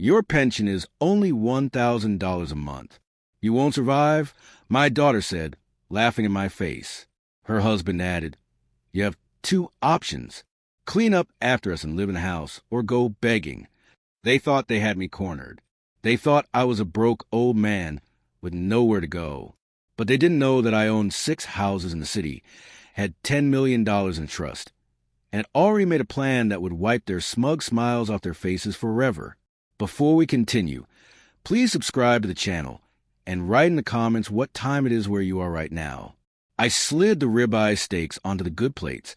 Your pension is only $1,000 a month. You won't survive? My daughter said, laughing in my face. Her husband added, you have two options. Clean up after us and live in the house, or go begging. They thought they had me cornered. They thought I was a broke old man with nowhere to go. But they didn't know that I owned 6 houses in the city, had $10 million in trust, and had already made a plan that would wipe their smug smiles off their faces forever. Before we continue, please subscribe to the channel and write in the comments what time it is where you are right now. I slid the ribeye steaks onto the good plates,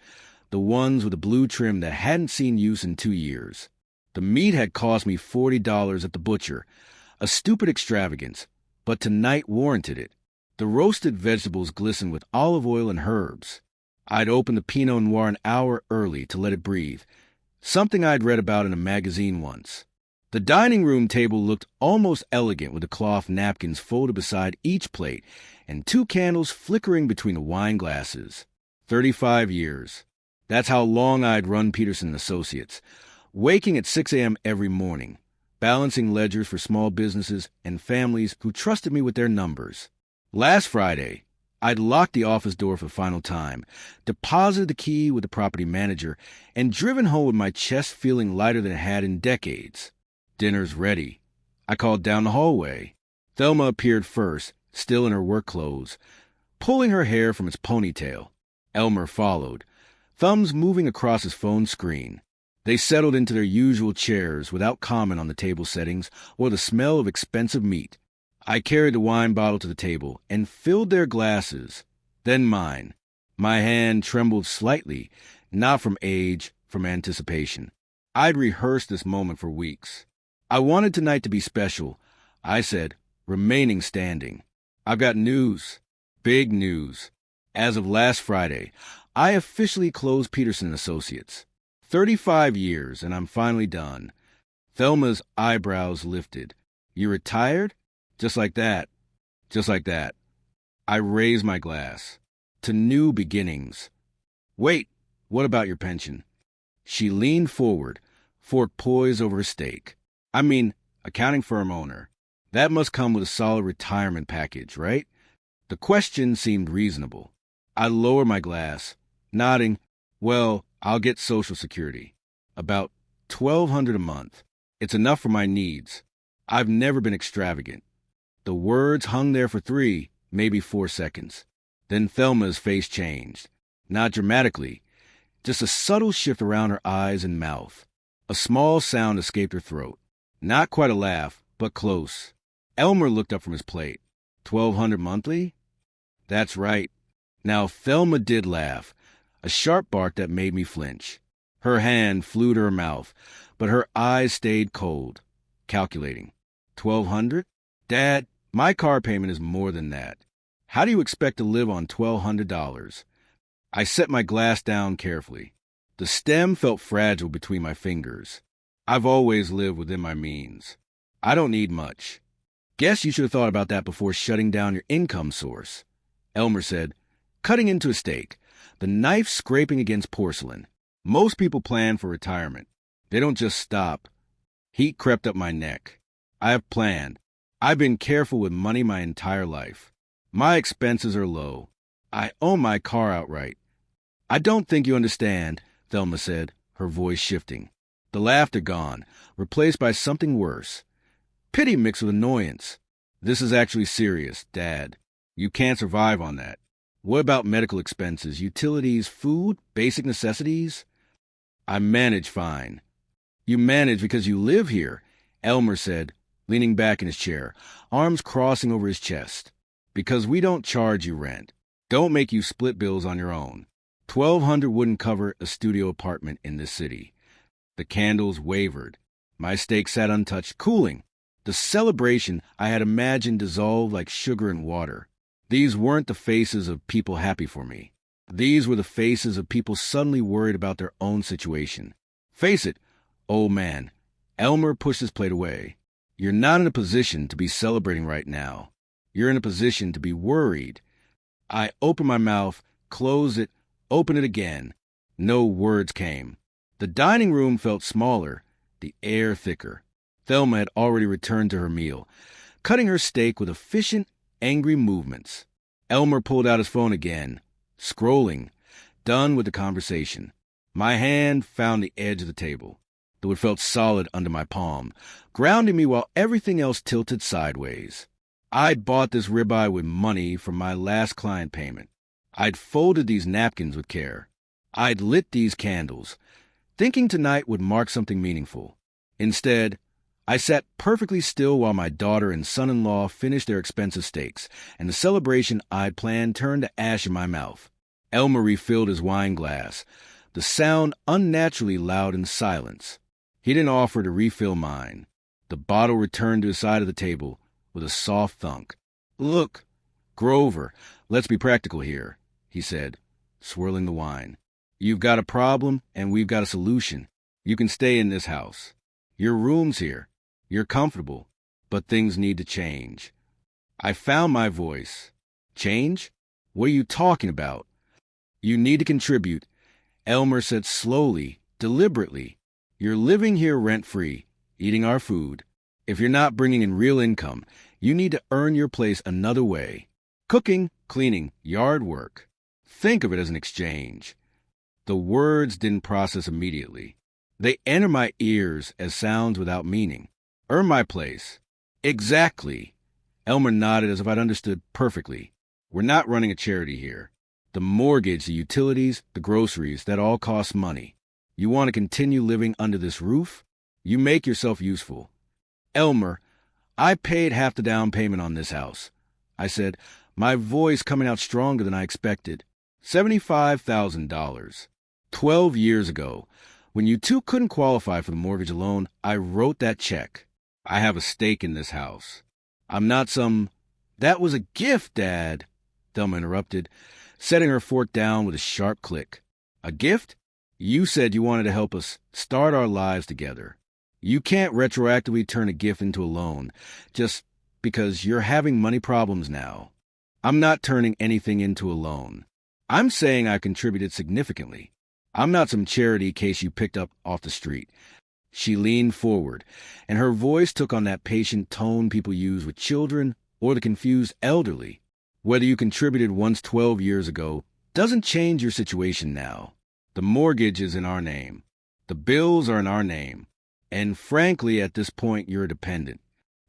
the ones with the blue trim that hadn't seen use in 2 years. The meat had cost me $40 at the butcher, a stupid extravagance, but tonight warranted it. The roasted vegetables glistened with olive oil and herbs. I'd opened the Pinot Noir an hour early to let it breathe, something I'd read about in a magazine once. The dining room table looked almost elegant with the cloth napkins folded beside each plate and 2 candles flickering between the wine glasses. 35 years. That's how long I'd run Peterson & Associates, waking at 6 a.m. every morning, balancing ledgers for small businesses and families who trusted me with their numbers. Last Friday, I'd locked the office door for the final time, deposited the key with the property manager, and driven home with my chest feeling lighter than it had in decades. Dinner's ready. I called down the hallway. Thelma appeared first, still in her work clothes, pulling her hair from its ponytail. Elmer followed, thumbs moving across his phone screen. They settled into their usual chairs without comment on the table settings or the smell of expensive meat. I carried the wine bottle to the table and filled their glasses, then mine. My hand trembled slightly, not from age, from anticipation. I'd rehearsed this moment for weeks. I wanted tonight to be special, I said, remaining standing. I've got news. Big news. As of last Friday, I officially closed Peterson & Associates. 35 years, and I'm finally done. Thelma's eyebrows lifted. You retired? Just like that. Just like that. I raised my glass. To new beginnings. Wait, what about your pension? She leaned forward, fork poised over her steak. I mean, accounting firm owner. That must come with a solid retirement package, right? The question seemed reasonable. I lowered my glass, nodding. Well, I'll get Social Security. About $1,200 a month. It's enough for my needs. I've never been extravagant. The words hung there for 3, maybe 4 seconds. Then Thelma's face changed. Not dramatically, just a subtle shift around her eyes and mouth. A small sound escaped her throat. Not quite a laugh, but close. Elmer looked up from his plate. $1,200 monthly? That's right. Now Thelma did laugh, a sharp bark that made me flinch. Her hand flew to her mouth, but her eyes stayed cold, calculating. $1,200? Dad, my car payment is more than that. How do you expect to live on $1,200? I set my glass down carefully. The stem felt fragile between my fingers. I've always lived within my means. I don't need much. Guess you should have thought about that before shutting down your income source. Elmer said, cutting into a steak, the knife scraping against porcelain. Most people plan for retirement. They don't just stop. Heat crept up my neck. I have planned. I've been careful with money my entire life. My expenses are low. I own my car outright. I don't think you understand, Thelma said, her voice shifting. The laughter gone, replaced by something worse. Pity mixed with annoyance. This is actually serious, Dad. You can't survive on that. What about medical expenses, utilities, food, basic necessities? I manage fine. You manage because you live here, Elmer said, leaning back in his chair, arms crossing over his chest. Because we don't charge you rent. Don't make you split bills on your own. $1,200 wouldn't cover a studio apartment in this city. The candles wavered. My steak sat untouched, cooling. The celebration I had imagined dissolved like sugar in water. These weren't the faces of people happy for me. These were the faces of people suddenly worried about their own situation. Face it, old man. Elmer pushed his plate away. You're not in a position to be celebrating right now. You're in a position to be worried. I opened my mouth, closed it, opened it again. No words came. The dining room felt smaller, the air thicker. Thelma had already returned to her meal, cutting her steak with efficient, angry movements. Elmer pulled out his phone again, scrolling, done with the conversation. My hand found the edge of the table, though it felt solid under my palm, grounding me while everything else tilted sideways. I'd bought this ribeye with money from my last client payment. I'd folded these napkins with care. I'd lit these candles, thinking tonight would mark something meaningful. Instead, I sat perfectly still while my daughter and son-in-law finished their expensive steaks, and the celebration I'd planned turned to ash in my mouth. Elmer refilled his wine glass, the sound unnaturally loud in silence. He didn't offer to refill mine. The bottle returned to his side of the table with a soft thunk. "Look, Grover, let's be practical here," he said, swirling the wine. "You've got a problem, and we've got a solution. You can stay in this house. Your room's here. You're comfortable, but things need to change." I found my voice. "Change? What are you talking about?" "You need to contribute," Elmer said slowly, deliberately. "You're living here rent-free, eating our food. If you're not bringing in real income, you need to earn your place another way. Cooking, cleaning, yard work. Think of it as an exchange." The words didn't process immediately. They entered my ears as sounds without meaning. "Earn my place." "Exactly." Elmer nodded as if I'd understood perfectly. "We're not running a charity here. The mortgage, the utilities, the groceries, that all costs money. You want to continue living under this roof? You make yourself useful." "Elmer, I paid half the down payment on this house," I said, my voice coming out stronger than I expected. $75,000. 12 years ago, when you two couldn't qualify for the mortgage alone, I wrote that check. I have a stake in this house. I'm not some... "That was a gift, Dad," Thelma interrupted, setting her fork down with a sharp click. "A gift? You said you wanted to help us start our lives together. You can't retroactively turn a gift into a loan just because you're having money problems now. I'm not turning anything into a loan. I'm saying I contributed significantly. I'm not some charity case you picked up off the street." She leaned forward, and her voice took on that patient tone people use with children or the confused elderly. "Whether you contributed once 12 years ago doesn't change your situation now. The mortgage is in our name. The bills are in our name. And frankly, at this point, you're a dependent."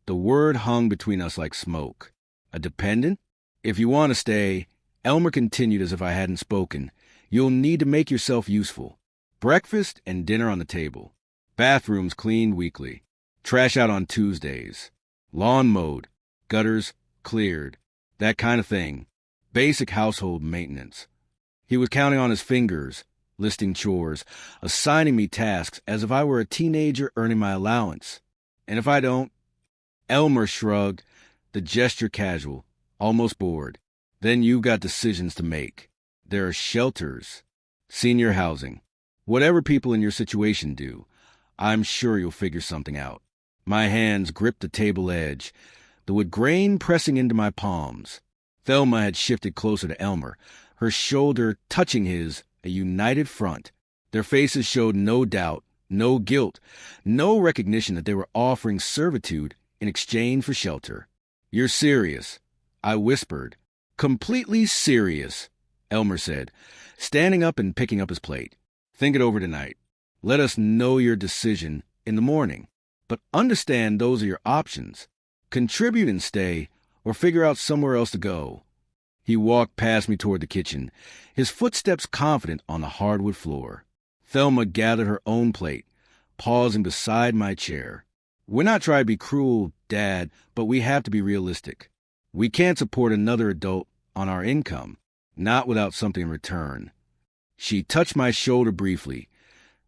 The word hung between us like smoke. "A dependent? If you want to stay," Elmer continued as if I hadn't spoken, "you'll need to make yourself useful. Breakfast and dinner on the table. Bathrooms cleaned weekly. Trash out on Tuesdays. Lawn mowed. Gutters cleared. That kind of thing. Basic household maintenance." He was counting on his fingers, listing chores, assigning me tasks as if I were a teenager earning my allowance. "And if I don't?" Elmer shrugged, the gesture casual, almost bored. "Then you've got decisions to make. There are shelters, senior housing. Whatever people in your situation do, I'm sure you'll figure something out." My hands gripped the table edge, the wood grain pressing into my palms. Thelma had shifted closer to Elmer, her shoulder touching his, a united front. Their faces showed no doubt, no guilt, no recognition that they were offering servitude in exchange for shelter. "You're serious," I whispered. "Completely serious," Elmer said, standing up and picking up his plate. "Think it over tonight. Let us know your decision in the morning. But understand those are your options. Contribute and stay, or figure out somewhere else to go." He walked past me toward the kitchen, his footsteps confident on the hardwood floor. Thelma gathered her own plate, pausing beside my chair. "We're not trying to be cruel, Dad, but we have to be realistic. We can't support another adult on our income, not without something in return." She touched my shoulder briefly.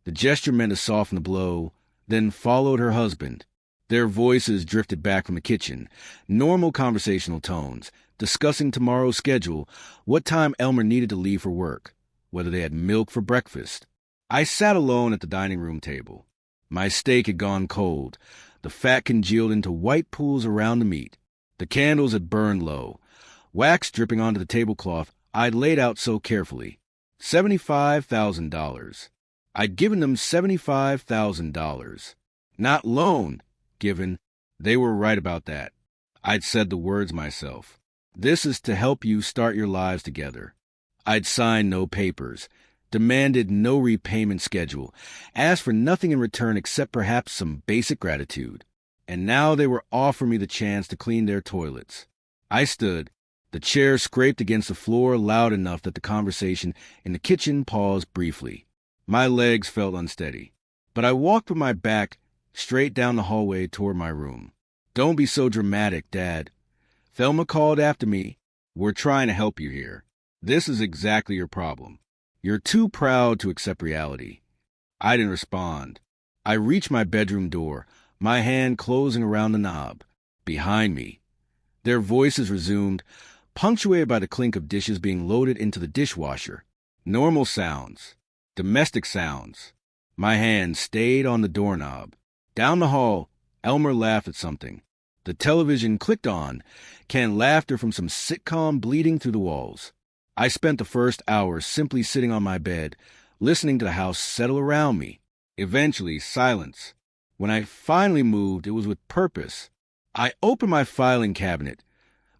The gesture meant to soften the blow, then followed her husband. Their voices drifted back from the kitchen, normal conversational tones, discussing tomorrow's schedule, what time Elmer needed to leave for work, whether they had milk for breakfast. I sat alone at the dining room table. My steak had gone cold, the fat congealed into white pools around the meat. The candles had burned low, wax dripping onto the tablecloth I'd laid out so carefully. $75,000. I'd given them $75,000. Not loan, given. They were right about that. I'd said the words myself. This is to help you start your lives together. I'd signed no papers, demanded no repayment schedule, asked for nothing in return except perhaps some basic gratitude. And now they were offering me the chance to clean their toilets. I stood. The chair scraped against the floor loud enough that the conversation in the kitchen paused briefly. My legs felt unsteady, but I walked with my back straight down the hallway toward my room. Don't be so dramatic, Dad. Thelma called after me. We're trying to help you here. This is exactly your problem. You're too proud to accept reality. I didn't respond. I reached my bedroom door, my hand closing around the knob. Behind me, their voices resumed, punctuated by the clink of dishes being loaded into the dishwasher. Normal sounds. Domestic sounds. My hand stayed on the doorknob. Down the hall, Elmer laughed at something. The television clicked on, canned laughter from some sitcom bleeding through the walls. I spent the first hour simply sitting on my bed, listening to the house settle around me. Eventually, silence. When I finally moved, it was with purpose. I opened my filing cabinet,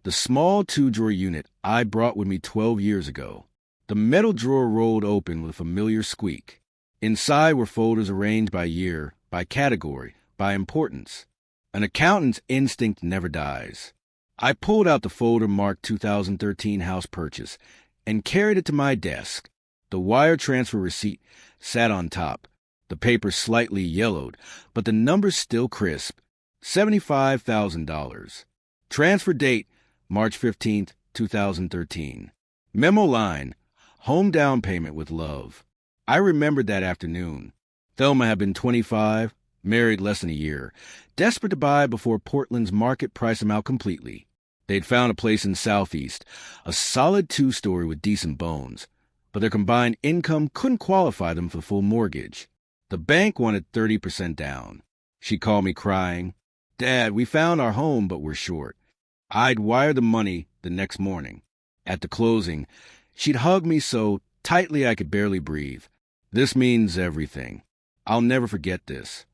the small 2-drawer unit I brought with me 12 years ago. The metal drawer rolled open with a familiar squeak. Inside were folders arranged by year, by category, by importance. An accountant's instinct never dies. I pulled out the folder marked 2013 house purchase and carried it to my desk. The wire transfer receipt sat on top, the paper slightly yellowed, but the numbers still crisp. $75,000. Transfer date, March 15th, 2013. Memo line, home down payment with love. I remembered that afternoon. Thelma had been 25, married less than a year, desperate to buy before Portland's market priced them out completely. They'd found a place in Southeast, a solid 2-story with decent bones, but their combined income couldn't qualify them for the full mortgage. The bank wanted 30% down. She called me crying, "Dad, we found our home, but we're short." I'd wire the money the next morning. At the closing, she'd hug me so tightly I could barely breathe. This means everything. I'll never forget this.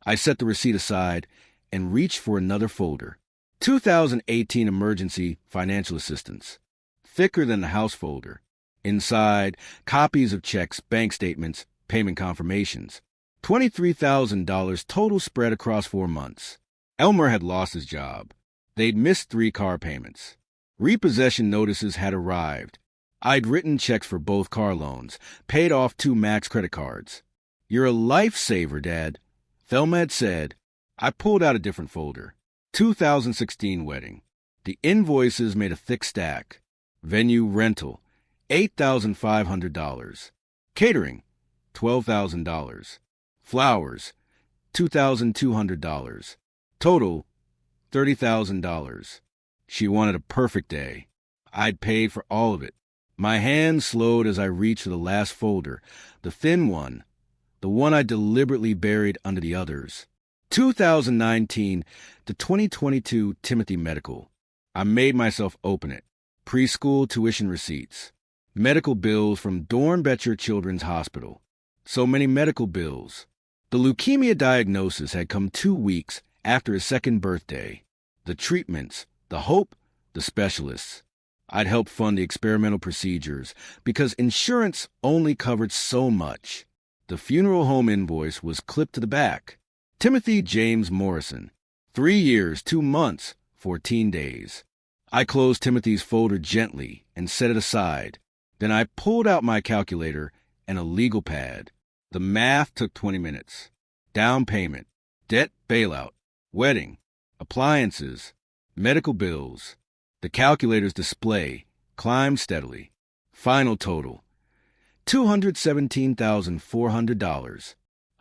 I set the receipt aside and reached for another folder. 2018 Emergency Financial Assistance. Thicker than the house folder. Inside, copies of checks, bank statements, payment confirmations. $23,000 total spread across 4 months. Elmer had lost his job. They'd missed 3 car payments. Repossession notices had arrived. I'd written checks for both car loans, paid off 2 Max credit cards. "You're a lifesaver, Dad," Thelma had said. I pulled out a different folder. 2016 wedding. The invoices made a thick stack. Venue rental, $8,500. Catering, $12,000. Flowers, $2,200. Total, $30,000. She wanted a perfect day. I'd paid for all of it. My hand slowed as I reached for the last folder, the thin one, the one I deliberately buried under the others. 2019 to 2022 Timothy Medical. I made myself open it. Preschool tuition receipts. Medical bills from Dornbecher Children's Hospital. So many medical bills. The leukemia diagnosis had come 2 weeks after his 2nd birthday. The treatments, the hope, the specialists. I'd helped fund the experimental procedures because insurance only covered so much. The funeral home invoice was clipped to the back. Timothy James Morrison. 3 years, 2 months, 14 days. I closed Timothy's folder gently and set it aside. Then I pulled out my calculator and a legal pad. The math took 20 minutes. Down payment, debt bailout, wedding, appliances, medical bills. The calculator's display climbed steadily. Final total, $217,400.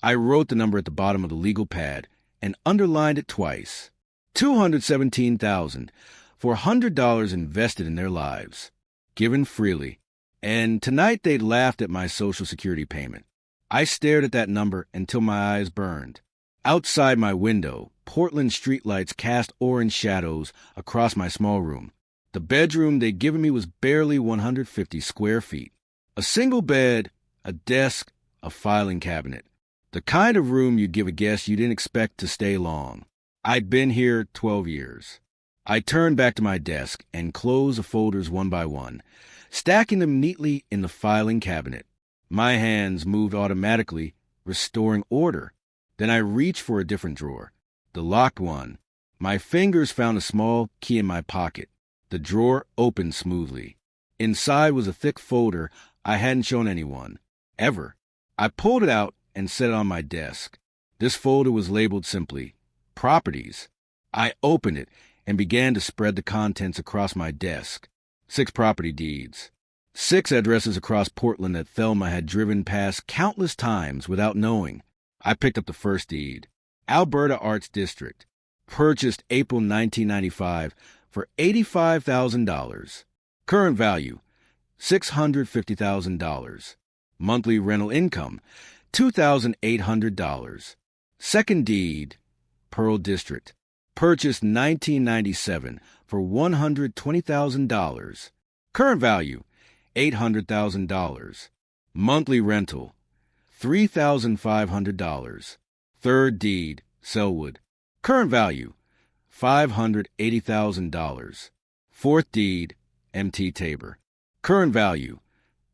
I wrote the number at the bottom of the legal pad and underlined it twice. $217,000 for $100 invested in their lives, given freely. And tonight they'd laughed at my Social Security payment. I stared at that number until my eyes burned. Outside my window, Portland streetlights cast orange shadows across my small room. The bedroom they'd given me was barely 150 square feet. A single bed, a desk, a filing cabinet. The kind of room you'd give a guest you didn't expect to stay long. I'd been here 12 years. I turned back to my desk and closed the folders one by one, stacking them neatly in the filing cabinet. My hands moved automatically, restoring order. Then I reached for a different drawer, the locked one. My fingers found a small key in my pocket. The drawer opened smoothly. Inside was a thick folder I hadn't shown anyone, ever. I pulled it out and set it on my desk. This folder was labeled simply, Properties. I opened it and began to spread the contents across my desk. 6 property deeds. 6 addresses across Portland that Thelma had driven past countless times without knowing. I picked up the first deed. Alberta Arts District. Purchased April 1995 for $85,000. Current value, $650,000. Monthly rental income, $2,800. Second deed, Pearl District. Purchased 1997 for $120,000. Current value, $800,000. Monthly rental, $3,500. Third deed, Selwood. Current value, $580,000. Fourth deed, MT Tabor. Current value,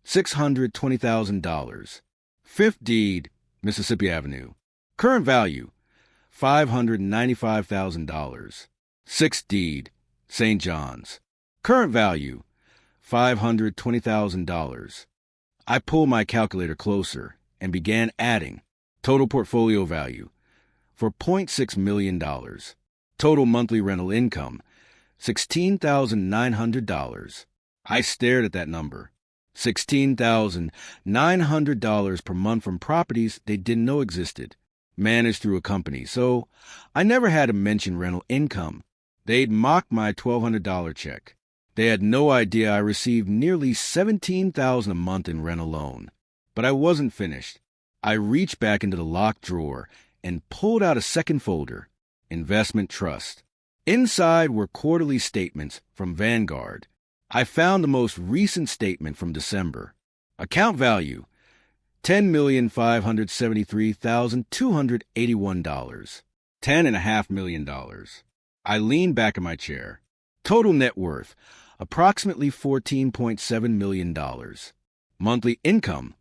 $620,000. Fifth deed, Mississippi Avenue. Current value, $595,000. Sixth deed, St. John's. Current value, $520,000. I pulled my calculator closer and began adding. Total portfolio value, for $0.6 million. Total monthly rental income, $16,900. I stared at that number. $16,900 per month from properties they didn't know existed, managed through a company, so I never had to mention rental income. They'd mocked my $1,200 check. They had no idea I received nearly $17,000 a month in rent alone. But I wasn't finished. I reached back into the locked drawer and pulled out a second folder, Investment Trust. Inside were quarterly statements from Vanguard. I found the most recent statement from December. Account value, $10,573,281. $10.5 million. I leaned back in my chair. Total net worth, approximately $14.7 million. Monthly income,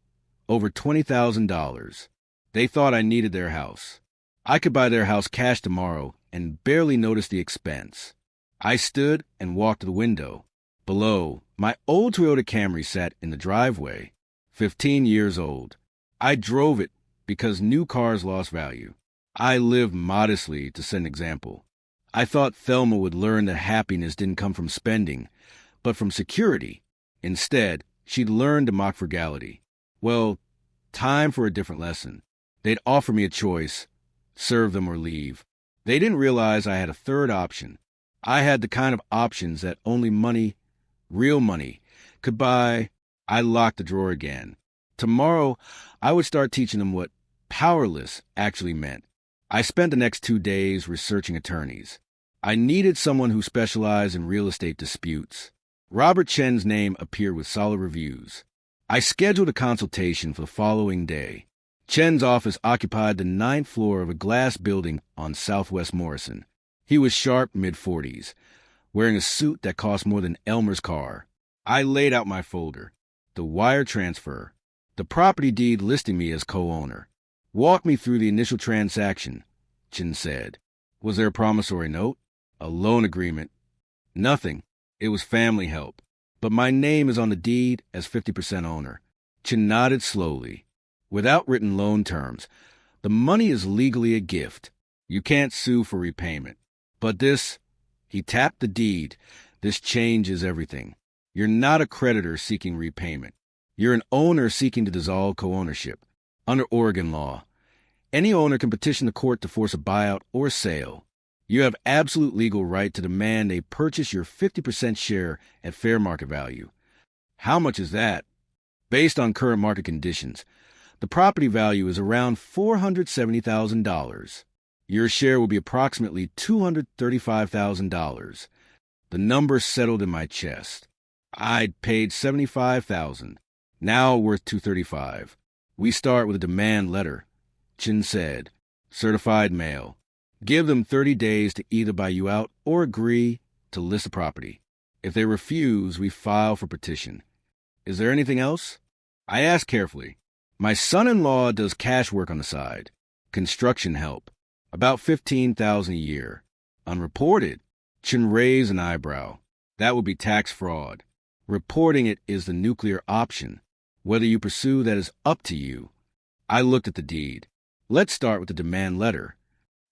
over $20,000. They thought I needed their house. I could buy their house cash tomorrow and barely notice the expense. I stood and walked to the window. Below, my old Toyota Camry sat in the driveway, 15 years old. I drove it because new cars lost value. I lived modestly to set an example. I thought Thelma would learn that happiness didn't come from spending, but from security. Instead, she'd learned to mock frugality. Well, time for a different lesson. They'd offer me a choice, serve them or leave. They didn't realize I had a third option. I had the kind of options that only money, real money, could buy. I locked the drawer again. Tomorrow, I would start teaching them what powerless actually meant. I spent the next 2 days researching attorneys. I needed someone who specialized in real estate disputes. Robert Chen's name appeared with solid reviews. I scheduled a consultation for the following day. Chen's office occupied the 9th floor of a glass building on Southwest Morrison. He was sharp mid-40s, wearing a suit that cost more than Elmer's car. I laid out my folder, the wire transfer, the property deed listing me as co-owner. Walk me through the initial transaction, Chen said. Was there a promissory note? A loan agreement? Nothing. It was family help. But my name is on the deed as 50% owner. Chen nodded slowly. Without written loan terms, the money is legally a gift. You can't sue for repayment. But this, he tapped the deed, this changes everything. You're not a creditor seeking repayment. You're an owner seeking to dissolve co-ownership. Under Oregon law, any owner can petition the court to force a buyout or sale. You have absolute legal right to demand they purchase your 50% share at fair market value. How much is that? Based on current market conditions, the property value is around $470,000. Your share will be approximately $235,000. The number settled in my chest. I'd paid $75,000, now worth $235,000. We start with a demand letter, Chin said. Certified mail. Give them 30 days to either buy you out or agree to list the property. If they refuse, we file for petition. Is there anything else? I asked carefully. My son-in-law does cash work on the side. Construction help. About $15,000 a year. Unreported. Chen raised an eyebrow. That would be tax fraud. Reporting it is the nuclear option. Whether you pursue that is up to you. I looked at the deed. Let's start with the demand letter.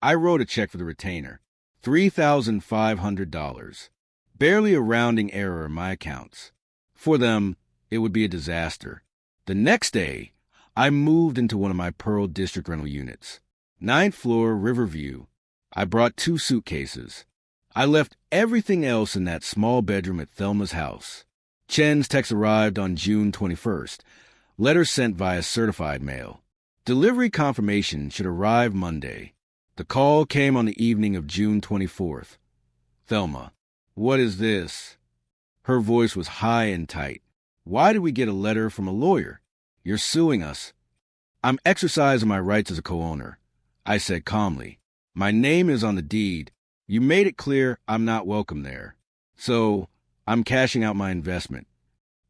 I wrote a check for the retainer. $3,500. Barely a rounding error in my accounts. For them, it would be a disaster. The next day, I moved into one of my Pearl District rental units. 9th floor, Riverview. I brought 2 suitcases. I left everything else in that small bedroom at Thelma's house. Chen's text arrived on June 21st. Letter sent via certified mail. Delivery confirmation should arrive Monday. The call came on the evening of June 24th. Thelma, what is this? Her voice was high and tight. Why did we get a letter from a lawyer? You're suing us. I'm exercising my rights as a co-owner. I said calmly. My name is on the deed. You made it clear I'm not welcome there. So, I'm cashing out my investment.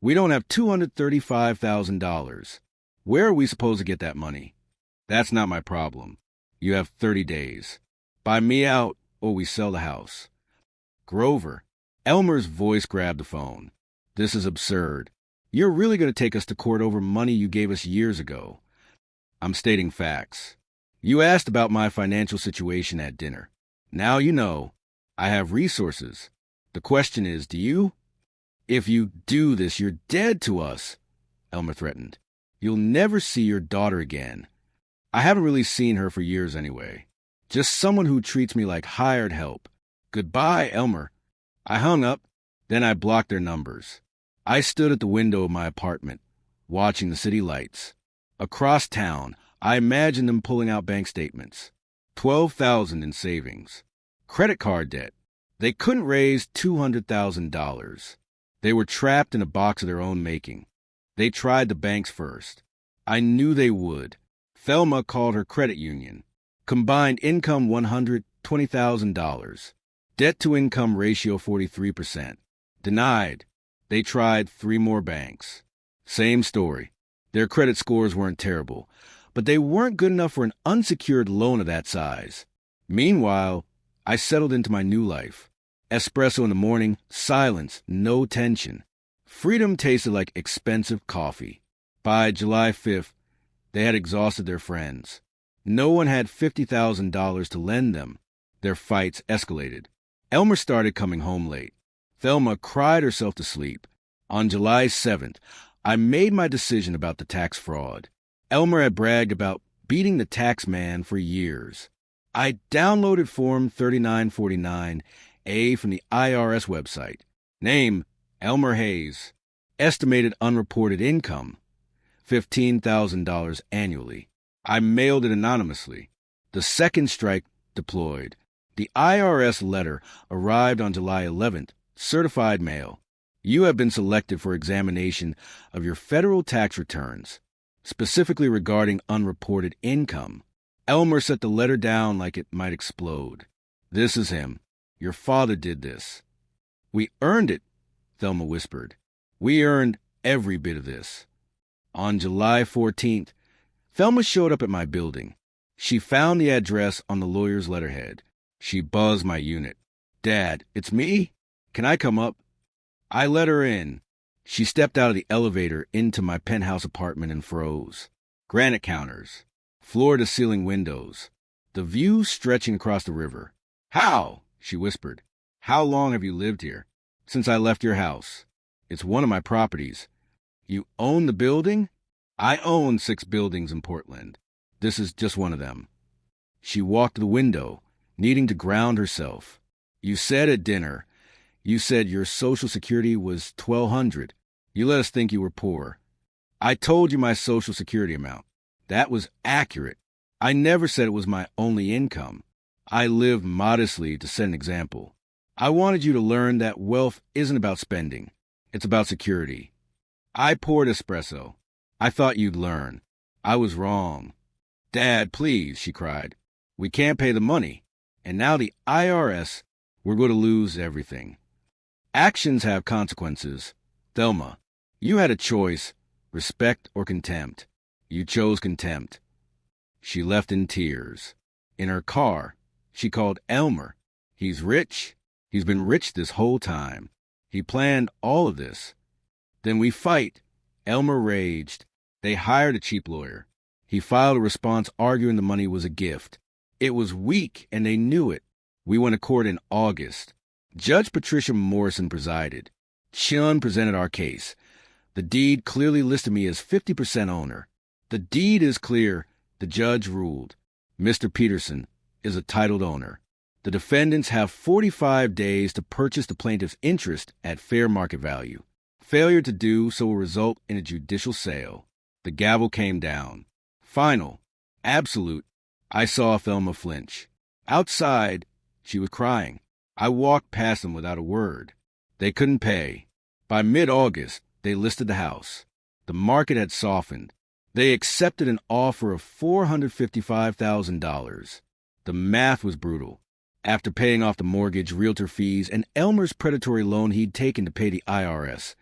We don't have $235,000. Where are we supposed to get that money? That's not my problem. You have 30 days. Buy me out or we sell the house. Grover. Elmer's voice grabbed the phone. This is absurd. You're really going to take us to court over money you gave us years ago. I'm stating facts. You asked about my financial situation at dinner. Now you know. I have resources. The question is, do you? If you do this, you're dead to us, Elmer threatened. You'll never see your daughter again. I haven't really seen her for years anyway. Just someone who treats me like hired help. Goodbye, Elmer. I hung up, then I blocked their numbers. I stood at the window of my apartment, watching the city lights. Across town, I imagined them pulling out bank statements. $12,000 in savings. Credit card debt. They couldn't raise $200,000. They were trapped in a box of their own making. They tried the banks first. I knew they would. Thelma called her credit union. Combined income $120,000. Debt-to-income ratio 43%. Denied. They tried 3 more banks. Same story. Their credit scores weren't terrible, but they weren't good enough for an unsecured loan of that size. Meanwhile, I settled into my new life. Espresso in the morning, silence, no tension. Freedom tasted like expensive coffee. By July 5th, they had exhausted their friends. No one had $50,000 to lend them. Their fights escalated. Elmer started coming home late. Thelma cried herself to sleep. On July 7th, I made my decision about the tax fraud. Elmer had bragged about beating the tax man for years. I downloaded Form 3949A from the IRS website. Name, Elmer Hayes. Estimated unreported income, $15,000 annually. I mailed it anonymously. The second strike deployed. The IRS letter arrived on July 11th, certified mail. You have been selected for examination of your federal tax returns, specifically regarding unreported income. Elmer set the letter down like it might explode. This is him. Your father did this. We earned it, Thelma whispered. We earned every bit of this. On July 14th, Thelma showed up at my building. She found the address on the lawyer's letterhead. She buzzed my unit. Dad, it's me? Can I come up? I let her in. She stepped out of the elevator into my penthouse apartment and froze. Granite counters. Floor-to-ceiling windows. The view stretching across the river. How? She whispered. How long have you lived here? Since I left your house. It's one of my properties. You own the building? I own 6 buildings in Portland. This is just one of them. She walked to the window, needing to ground herself. You said at dinner, you said your Social Security was $1,200. You let us think you were poor. I told you my Social Security amount. That was accurate. I never said it was my only income. I lived modestly to set an example. I wanted you to learn that wealth isn't about spending. It's about security. I poured espresso. I thought you'd learn. I was wrong. Dad, please, she cried. We can't pay the money. And now the IRS, we're going to lose everything. Actions have consequences. Thelma, you had a choice, respect or contempt. You chose contempt. She left in tears. In her car, she called Elmer. He's rich. He's been rich this whole time. He planned all of this. Then we fight. Elmer raged. They hired a cheap lawyer. He filed a response arguing the money was a gift. It was weak, and they knew it. We went to court in August. Judge Patricia Morrison presided. Chun presented our case. The deed clearly listed me as 50% owner. The deed is clear, the judge ruled. Mr. Peterson is a titled owner. The defendants have 45 days to purchase the plaintiff's interest at fair market value. Failure to do so will result in a judicial sale. The gavel came down. Final. Absolute. I saw Thelma flinch. Outside, she was crying. I walked past them without a word. They couldn't pay. By mid-August, they listed the house. The market had softened. They accepted an offer of $455,000. The math was brutal. After paying off the mortgage, realtor fees, and Elmer's predatory loan he'd taken to pay the IRS,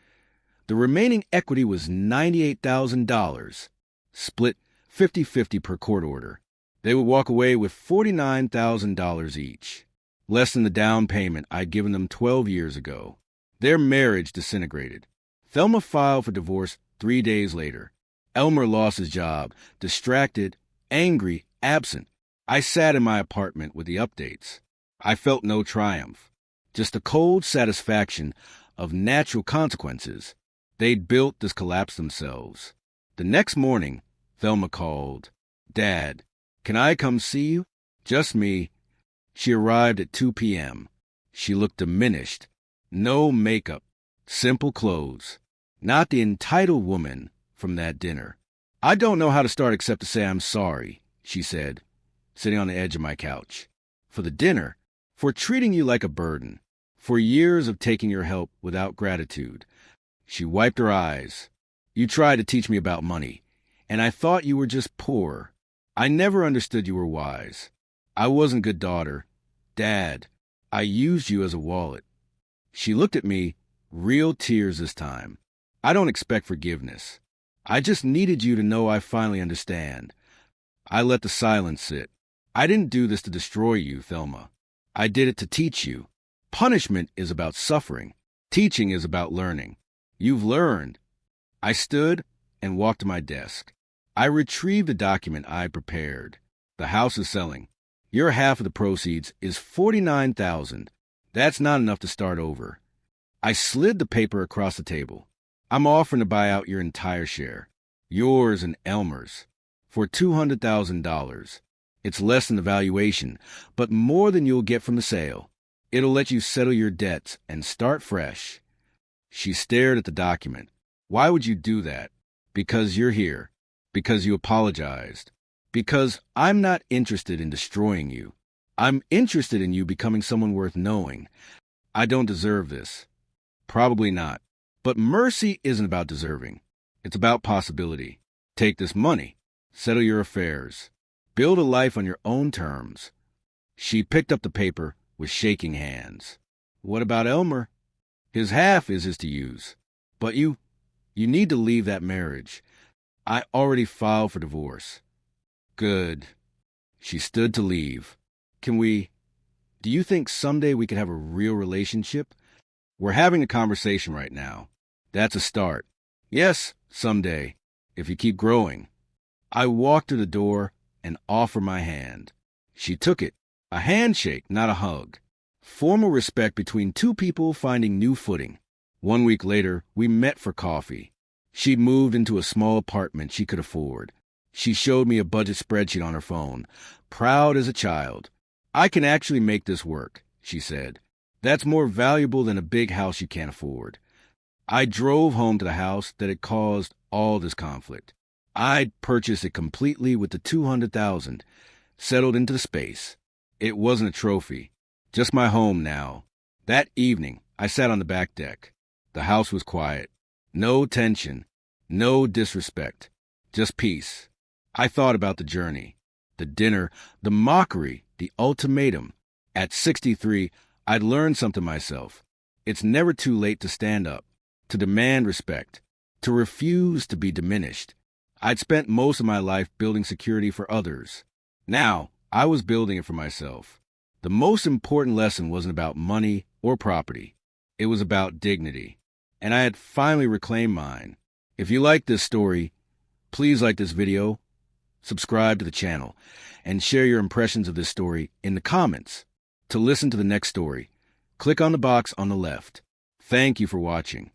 the remaining equity was $98,000, split 50-50 per court order. They would walk away with $49,000 each, less than the down payment I'd given them 12 years ago. Their marriage disintegrated. Thelma filed for divorce 3 days later. Elmer lost his job, distracted, angry, absent. I sat in my apartment with the updates. I felt no triumph, just the cold satisfaction of natural consequences. They'd built this collapse themselves. The next morning, Thelma called. Dad, can I come see you? Just me. She arrived at 2 p.m. She looked diminished. No makeup. Simple clothes. Not the entitled woman from that dinner. I don't know how to start except to say I'm sorry, she said, sitting on the edge of my couch. For the dinner. For treating you like a burden. For years of taking your help without gratitude. She wiped her eyes. You tried to teach me about money, and I thought you were just poor. I never understood you were wise. I wasn't good daughter. Dad, I used you as a wallet. She looked at me, real tears this time. I don't expect forgiveness. I just needed you to know I finally understand. I let the silence sit. I didn't do this to destroy you, Thelma. I did it to teach you. Punishment is about suffering. Teaching is about learning. You've learned. I stood and walked to my desk. I retrieved the document I prepared. The house is selling. Your half of the proceeds is $49,000. That's not enough to start over. I slid the paper across the table. I'm offering to buy out your entire share, yours and Elmer's, for $200,000. It's less than the valuation, but more than you'll get from the sale. It'll let you settle your debts and start fresh. She stared at the document. Why would you do that? Because you're here. Because you apologized. Because I'm not interested in destroying you. I'm interested in you becoming someone worth knowing. I don't deserve this. Probably not. But mercy isn't about deserving. It's about possibility. Take this money. Settle your affairs. Build a life on your own terms. She picked up the paper with shaking hands. What about Elmer? His half is his to use. But you need to leave that marriage. I already filed for divorce. Good. She stood to leave. Do you think someday we could have a real relationship? We're having a conversation right now. That's a start. Yes, someday, if you keep growing. I walked to the door and offered my hand. She took it. A handshake, not a hug. Formal respect between two people finding new footing. 1 week later, we met for coffee. She moved into a small apartment she could afford. She showed me a budget spreadsheet on her phone, proud as a child. I can actually make this work, she said. That's more valuable than a big house you can't afford. I drove home to the house that had caused all this conflict. I'd purchased it completely with the $200,000, settled into the space. It wasn't a trophy, just my home now. That evening, I sat on the back deck. The house was quiet. No tension, no disrespect, just peace. I thought about the journey, the dinner, the mockery, the ultimatum. At 63, I'd learned something myself. It's never too late to stand up, to demand respect, to refuse to be diminished. I'd spent most of my life building security for others. Now, I was building it for myself. The most important lesson wasn't about money or property. It was about dignity. And I had finally reclaimed mine. If you like this story, please like this video, subscribe to the channel, and share your impressions of this story in the comments. To listen to the next story, click on the box on the left. Thank you for watching.